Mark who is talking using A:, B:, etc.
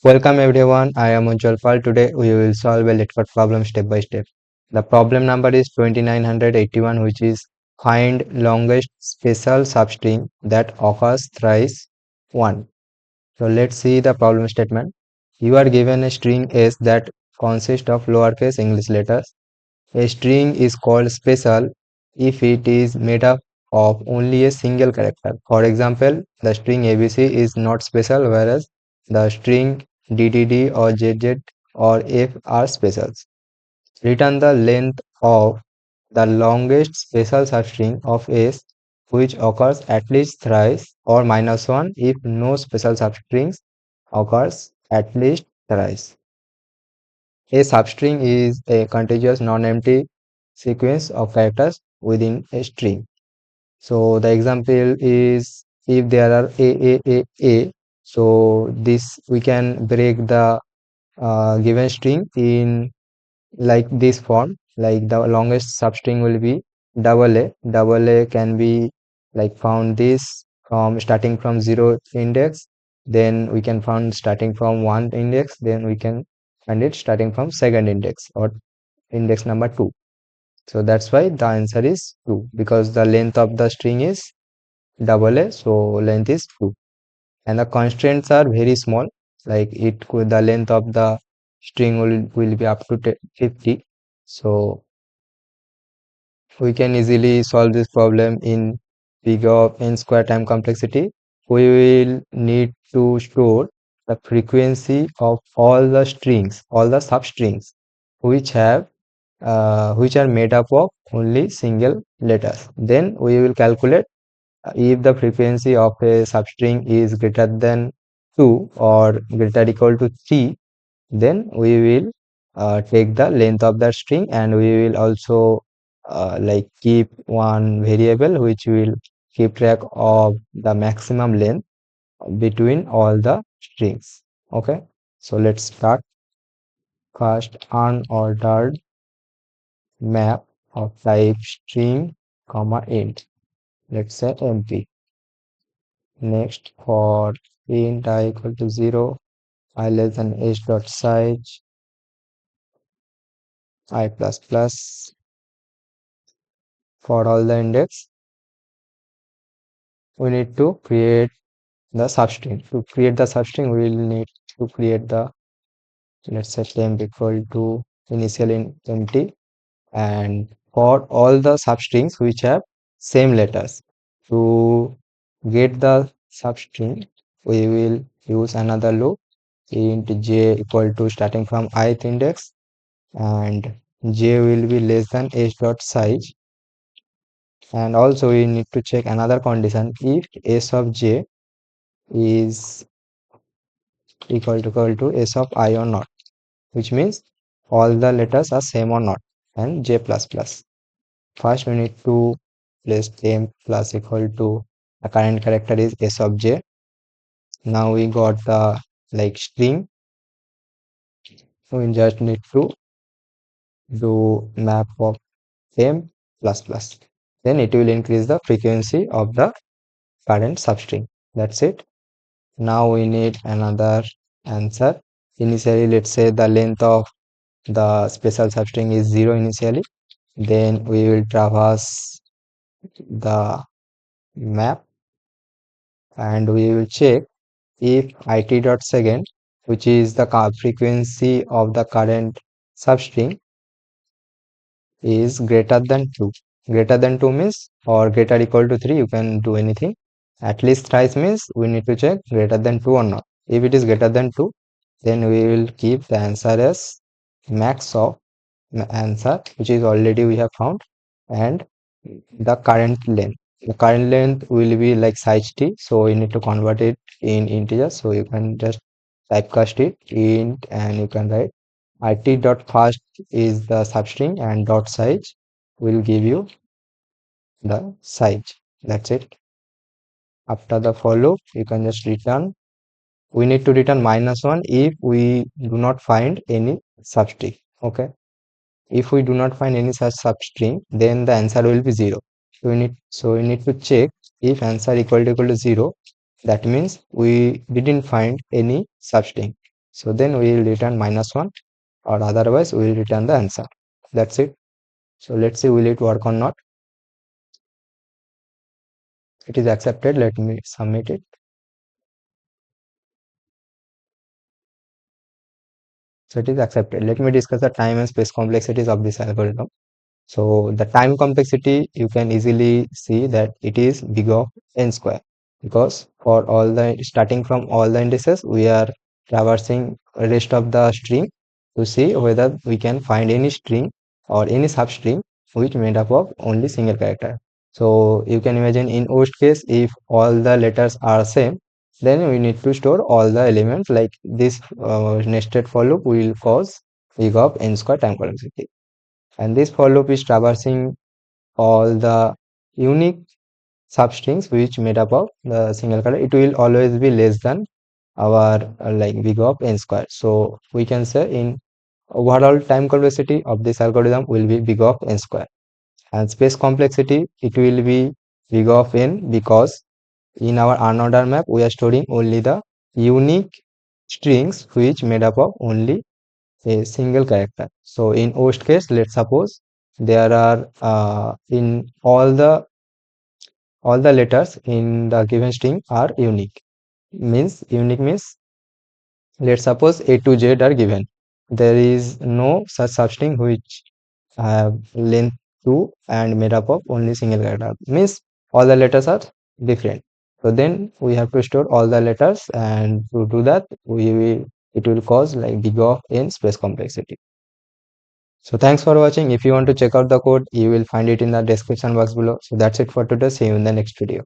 A: Welcome everyone, I am Unjalpal. Today we will solve a LeetCode problem step by step. The problem number is 2981, which is find longest special substring that occurs thrice 1. So let's see the problem statement. You are given a string S that consists of lowercase English letters. A string is called special if it is made up of only a single character. For example, the string ABC is not special, whereas the string DDD or ZZ or F are specials. Return the length of the longest special substring of S which occurs at least thrice, or -1 if no special substrings occurs at least thrice. A substring is a contiguous non-empty sequence of characters within a string. So the example is if there are A. So this we can break the given string in like this form. Like the longest substring will be double A. Double A can be like found this from starting from 0 index. Then we can find starting from 1 index. Then we can find it starting from second index or index number 2. So that's why the answer is 2, because the length of the string is double A, so length is 2. And the constraints are very small, like the length of the string will be up to 50. So we can easily solve this problem in big of n square time complexity. We will need to store the frequency of all the strings, all the substrings, which are made up of only single letters. Then we will calculate if the frequency of a substring is greater than 2 or greater equal to 3, then we will take the length of that string, and we will also like keep one variable which will keep track of the maximum length between all the strings. Okay, so let's start. First, unordered map of type string comma int, let's say empty. Next, for int I equal to 0, I less than h dot size I plus plus. For all the index, we need to create the substring. To create the substring, we will need to create the, let's say, temp equal to initial empty, and for all the substrings which have same letters. To get the substring, we will use another loop int j equal to starting from ith index, and j will be less than h dot size. And also we need to check another condition, if s of j is equal to s of I or not, which means all the letters are same or not, and j plus plus. First we need to place temp plus equal to the current character is s of j. Now we got the like string, so we just need to do map of temp plus plus. Then it will increase the frequency of the current substring. That's it. Now we need another answer. Initially, let's say the length of the special substring is 0 initially. Then we will traverse the map, and we will check if it dot second, which is the frequency of the current substring, is greater than 2. Greater than 2 means, or greater equal to 3, you can do anything. At least thrice means we need to check greater than 2 or not. If it is greater than 2, then we will keep the answer as max of the answer, which is already we have found, and the current length. The current length will be like size t, so we need to convert it in integers. So you can just typecast it int, and you can write it dot first is the substring, and dot size will give you the size. That's it. After the for loop, you can just return. We need to return -1 if we do not find any substring. Okay. If we do not find any such substring, then the answer will be 0. So we need to check if answer equal to 0. That means we didn't find any substring. So then we will return -1, or otherwise we will return the answer. That's it. So let's see will it work or not. It is accepted. Let me submit it. So it is accepted. Let me discuss the time and space complexities of this algorithm. So the time complexity, you can easily see that it is big of n square, because for all the starting from all the indices, we are traversing rest of the string to see whether we can find any string or any substring which made up of only single character. So you can imagine in worst case, if all the letters are same, then we need to store all the elements, like this nested for loop will cause big of n square time complexity. And this for loop is traversing all the unique substrings which made up of the single color. It will always be less than our like big of n square. So we can say in overall time complexity of this algorithm will be big of n square. And space complexity, it will be big of n, because in our unordered map we are storing only the unique strings which made up of only a single character. So in worst case, let's suppose there are in all the letters in the given string are unique. Means unique means, let's suppose A to Z are given. There is no such substring which have length 2 and made up of only single character. Means all the letters are different. So then we have to store all the letters, and to do that it will cause like big of n space complexity. So thanks for watching. If you want to check out the code, you will find it in the description box below. So that's it for today. See you in the next video.